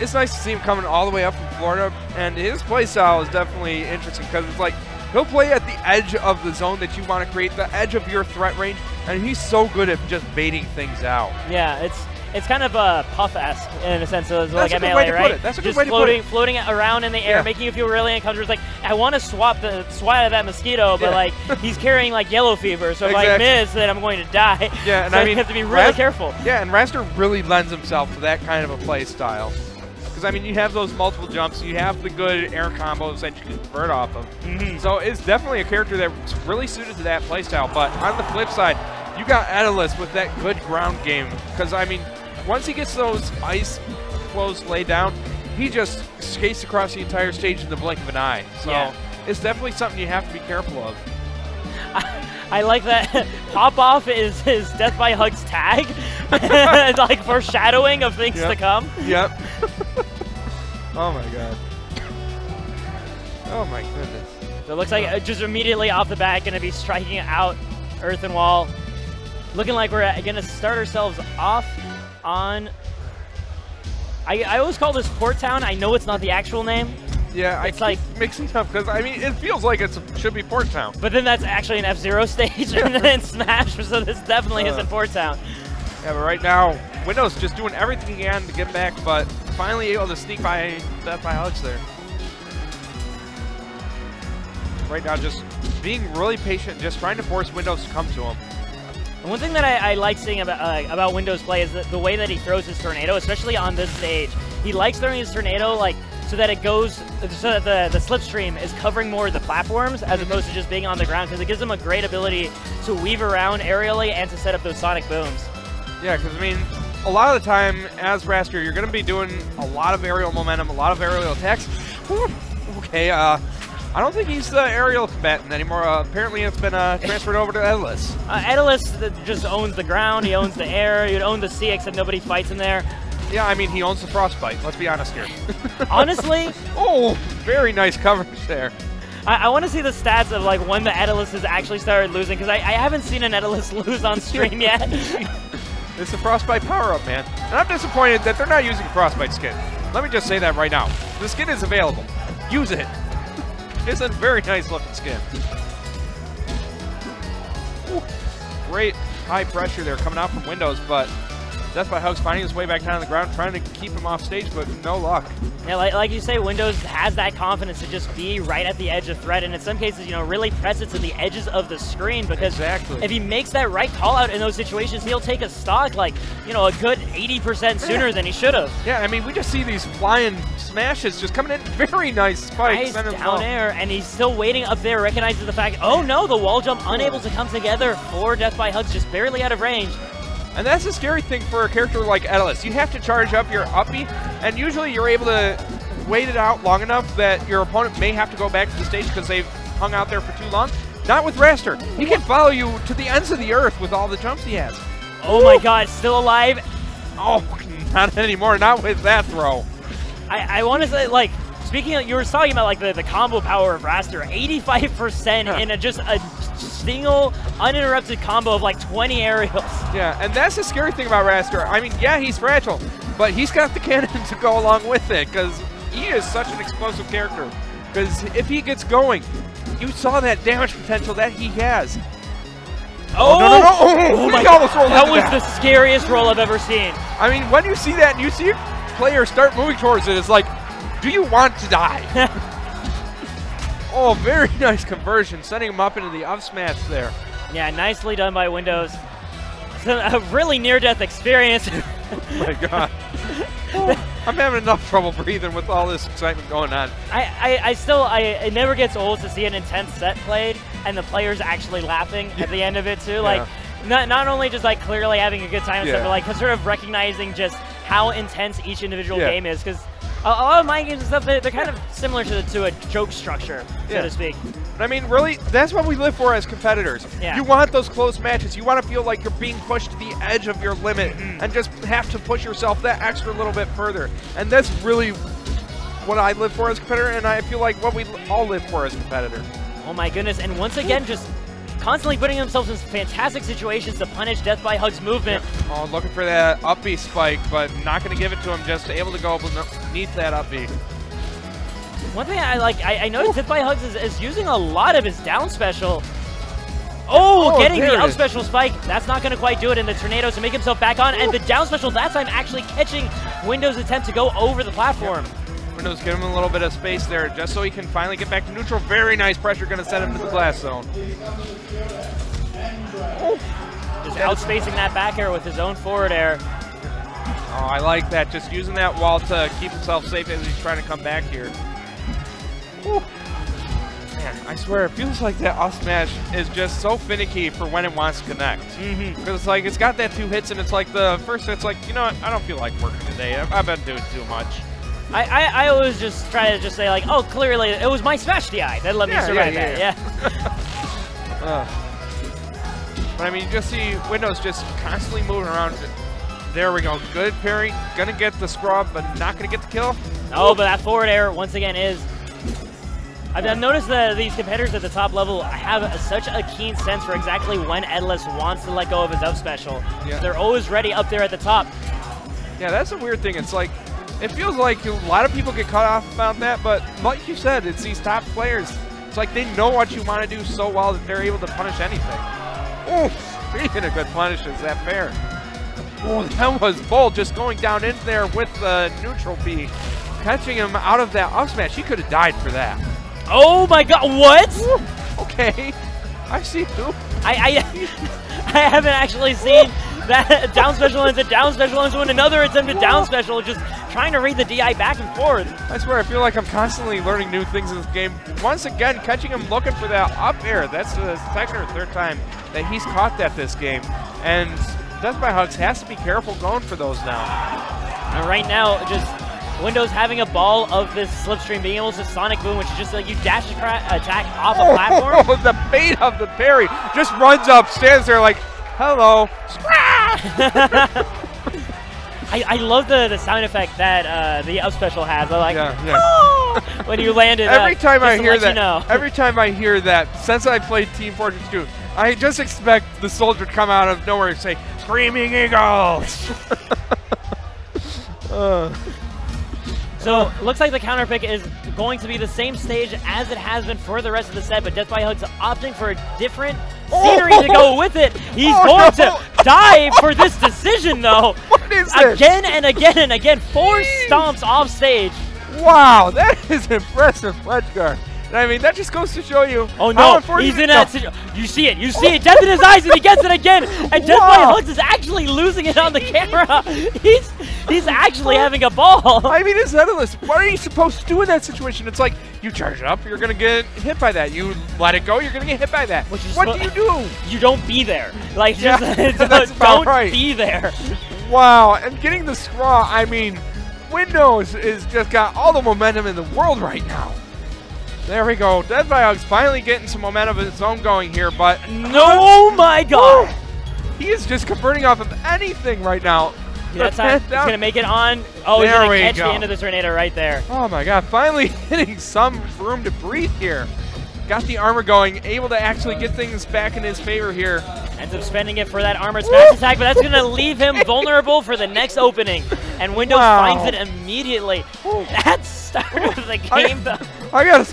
it's nice to see him coming all the way up from Florida, and his play style is definitely interesting because it's like he'll play at the edge of the zone that you want to create, the edge of your threat range, and he's so good at just baiting things out. Yeah, it's kind of Puff-esque in a sense of That's like a good melee, way to right? put it. That's a good way to put it. Floating around in the air, making you feel really uncomfortable. It's like, I want to swat at that mosquito, but like he's carrying like yellow fever, so if I miss, then I'm going to die. Yeah, and so I mean, you have to be really careful. Yeah, and Wrastor really lends himself to that kind of a play style. Because, I mean, you have those multiple jumps, you have the good air combos that you can convert off of. So it's definitely a character that's really suited to that play style. But on the flip side, you got Etalus with that good ground game. Because, I mean, once he gets those ice flows laid down, he just skates across the entire stage in the blink of an eye. So it's definitely something you have to be careful of. I like that Pop-Off is his Death by Hugs tag. It's like foreshadowing of things to come. Yep. Oh my god. Oh my goodness. So it looks like just immediately off the bat going to be striking out Earthen Wall. Looking like we're going to start ourselves off on... I always call this Port Town. I know it's not the actual name. Yeah, it's like mixing up because I mean it feels like it should be Port Town. But then that's actually an F-Zero stage and then Smash, so this definitely isn't Port Town. Yeah, but right now Windows just doing everything he can to get back, but finally able to sneak by Death by Hugs there. Right now, just being really patient, just trying to force Windows to come to him. One thing that I like seeing about Windows play is the way that he throws his tornado, especially on this stage. He likes throwing his tornado like so that it goes, so that the slipstream is covering more of the platforms as opposed to just being on the ground, because it gives him a great ability to weave around aerially and to set up those sonic booms. Yeah, because I mean, a lot of the time as Wrastor, you're going to be doing a lot of aerial momentum, a lot of aerial attacks. Whew. Okay, I don't think he's the aerial combatant anymore. Apparently it's been transferred over to Etalus. Etalus just owns the ground, he owns the air, he'd own the sea except nobody fights in there. Yeah, I mean, he owns the Frostbite, let's be honest here. Honestly? Oh, very nice coverage there. I want to see the stats of like when the Etalus has actually started losing, because I haven't seen an Etalus lose on stream yet. It's a Frostbite power-up, man. And I'm disappointed that they're not using Frostbite skin. Let me just say that right now. The skin is available. Use it. It's a very nice looking skin. Ooh, great high pressure there coming out from Windows, but Death by Hugs finding his way back down on the ground, trying to keep him off stage, but no luck. Yeah, like you say, Windows has that confidence to just be right at the edge of threat, and in some cases, you know, really press it to the edges of the screen, because if he makes that right call out in those situations, he'll take a stock like, you know, a good 80% sooner than he should have. Yeah, I mean, we just see these flying smashes just coming in, very nice spikes. Nice down air, and he's still waiting up there, recognizes the fact, oh no, the wall jump unable to come together for Death by Hugs, just barely out of range. And that's the scary thing for a character like Etalus. You have to charge up your uppy, and usually you're able to wait it out long enough that your opponent may have to go back to the stage because they've hung out there for too long. Not with Wrastor. He can follow you to the ends of the earth with all the jumps he has. Oh my god, still alive. Oh, not anymore, not with that throw. I want to say, like, speaking of, you were talking about like the combo power of Wrastor, 85% in just a single uninterrupted combo of like 20 aerials. Yeah, and that's the scary thing about Wrastor. I mean, yeah, he's fragile, but he's got the cannon to go along with it, because he is such an explosive character. Because if he gets going, you saw that damage potential that he has. Oh, no, no, no. Oh my God. That was the scariest roll I've ever seen. I mean, when you see that and you see a player start moving towards it, it's like, do you want to die? Oh, very nice conversion, setting him up into the up smash there. Yeah, nicely done by Windows. A really near-death experience. Oh my God. I'm having enough trouble breathing with all this excitement going on. It never gets old to see an intense set played and the players actually laughing at the end of it too. Like, not only just like clearly having a good time, but like sort of recognizing just how intense each individual game is. Because a lot of mind games and stuff, they're kind of similar to a joke structure, so to speak. I mean, really, that's what we live for as competitors. You want those close matches. You want to feel like you're being pushed to the edge of your limit and just have to push yourself that extra little bit further. And that's really what I live for as a competitor, and I feel like what we all live for as competitors. Oh my goodness, and once again, just constantly putting themselves in fantastic situations to punish Death by Hug's movement. Yep. Oh, looking for that up B spike, but not going to give it to him, just able to go beneath that up B. One thing I like, I noticed Death by Hugs is using a lot of his down special. Oh, getting the up special spike. That's not going to quite do it in the tornado to make himself back on. And the down special, that time actually catching Windows' attempt to go over the platform. Yep. Windows give him a little bit of space there just so he can finally get back to neutral. Very nice pressure, going to send him to the blast zone. Just outspacing that back air with his own forward air. Oh, I like that. Just using that wall to keep himself safe as he's trying to come back here. Whew. Man, I swear, it feels like that up smash is just so finicky for when it wants to connect. Because it's like, it's got that 2 hits, and it's like the first hit's like, you know what, I don't feel like working today. I've been doing too much. I always just try to just say like, oh, clearly it was my smash DI that let me survive that. Yeah. But I mean, you just see Windows just constantly moving around. There we go. Good parry. Gonna get the scrub, but not gonna get the kill. Oh, but that forward air once again is. I've noticed that these competitors at the top level have such a keen sense for exactly when Etalus wants to let go of his up special. Yeah. They're always ready up there at the top. Yeah, that's a weird thing. It's like, it feels like a lot of people get caught off about that, but like you said, it's these top players. It's like they know what you want to do so well that they're able to punish anything. Oh, speaking of good punishes, that fair. Oh, that was bold, just going down in there with the neutral B, catching him out of that up smash. He could have died for that. Oh my god, what? Okay, I see you. I haven't actually seen that down special into down special into another attempt at down special, just trying to read the DI back and forth. I swear, I feel like I'm constantly learning new things in this game. Once again, catching him looking for that up air. That's the second or third time that he's caught that this game. And Death by Hugs has to be careful going for those now. And right now, just Windows having a ball of this slipstream, being able to Sonic Boom, which is just like you dash attack off a platform. Oh, the bait of the parry. Just runs up, stands there like, hello. I love the sound effect that the up special has. I like oh! When you landed. Every time I hear that, you know. Every time I hear that, since I played Team Fortress 2, I just expect the soldier to come out of nowhere and say, "Screaming Eagles!" So, looks like the counter pick is going to be the same stage as it has been for the rest of the set, but Death by Hugs opting for a different scenery to go with it. He's going to die for this decision, though. What is this? Again and again and again, 4 stomps off stage. Wow, that is impressive, Ledgar. I mean, that just goes to show you. Oh no, he's in that situation. You see it, death in his eyes, and he gets it again. And Death by Hugs is actually losing it on the camera. He's actually having a ball. I mean, it's Etalus. What are you supposed to do in that situation? It's like, you charge it up, you're going to get hit by that. You let it go, you're going to get hit by that. What do you do? You don't be there. Like, just don't be there. Wow, and getting the scraw, I mean, Windows is just got all the momentum in the world right now. There we go. Death by Hugs finally getting some momentum of his own going here, but no, my God. He is just converting off of anything right now. Yeah, that's going to make it on. Oh, he's going to catch the end of the tornado right there. Oh, my God. Finally hitting some room to breathe here. Got the armor going, able to actually get things back in his favor here. Ends up spending it for that armored smash attack, but that's going to leave him vulnerable for the next opening. And Windows finds it immediately. That started the game, though. I got to